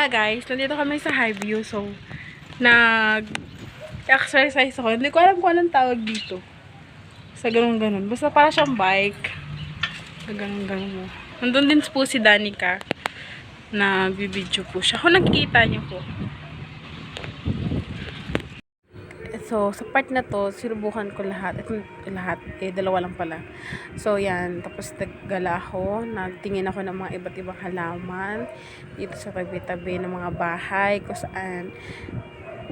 nga guys, nandito kami sa Highview. So, nag-exercise ako. Hindi ko alam kung anong tawag dito. Sa ganun-ganun. Basta para siyang bike. Sa ganun-ganun mo. Nandun din po si Danica. Nagbibideo po siya. Kung nakikita niyo po. So, sa part na to, sinubukan ko lahat. Dalawa lang pala. So, yan. Tapos, naggala ako. Nagtingin ako ng mga iba't ibang halaman. Dito sa tabi-tabi ng mga bahay. Kung saan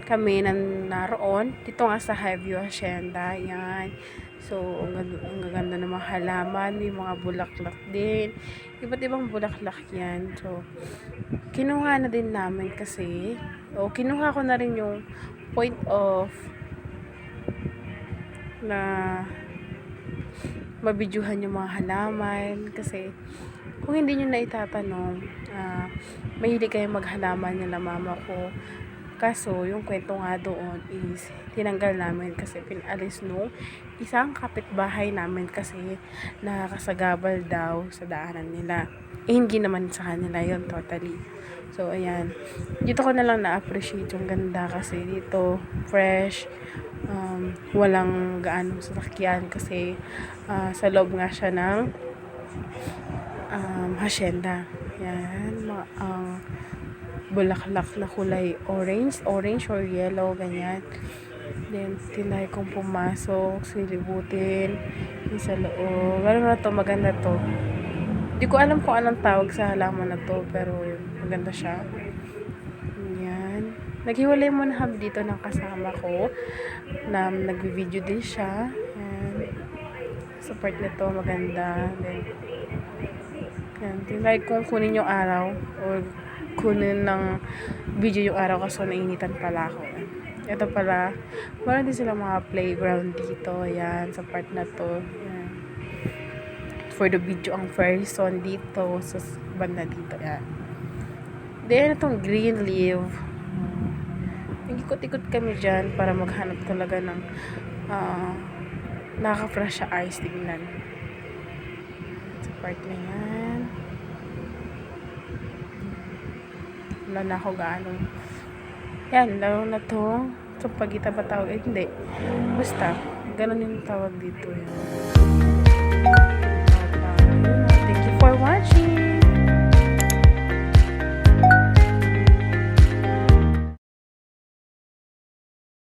kami naroon. Dito nga sa Highview Hacienda. Yan. So, ang ganda ng mga halaman. May mga bulaklak din. Iba't ibang bulaklak yan. So, kinuha na din namin kasi, kinuha ko na rin yung point of na mabidyuhan yung mga halaman kasi kung hindi nyo na itatanong, mahilig kayo maghalaman nila mama ko. Kaso, yung kwento nga doon is tinanggal namin kasi pinalis nung isang kapitbahay namin kasi nakakasagabal daw sa daanan nila. Hindi naman sa kanila yon totally. So, ayan. Dito ko na lang na-appreciate yung ganda kasi dito, fresh, walang gaano sasakyan kasi sa loob nga siya ng hacienda. Yan. Bulaklak na kulay orange or yellow, ganyan. Then, tinry kong pumasok, silibutin, yung sa loob. Ano na to, maganda to. Hindi ko alam kung anong tawag sa halaman na to, pero maganda siya. Yan. Naghiwalay muna kami dito ng kasama ko na nag-video din siya. Yan. Sa part na to, maganda. Then, yan. Tinry kong kunin yung araw or kunin ng video yung araw kasi nainitan pala ako. Ito pala, meron din sila mga playground dito. Yan, sa part na to. Yan. For the video, ang fairy zone dito sa banda dito. Yan. Then, itong green leaf. Nag-ikot-ikot kami dyan para maghanap talaga ng nakaka-fresh sa eyes tingnan. Sa part na yan. Wala na ako gaano. Yan, laro na to. So, pagita ba tawag? Hindi. Basta, ganun yung tawag dito. Yan. Thank you for watching.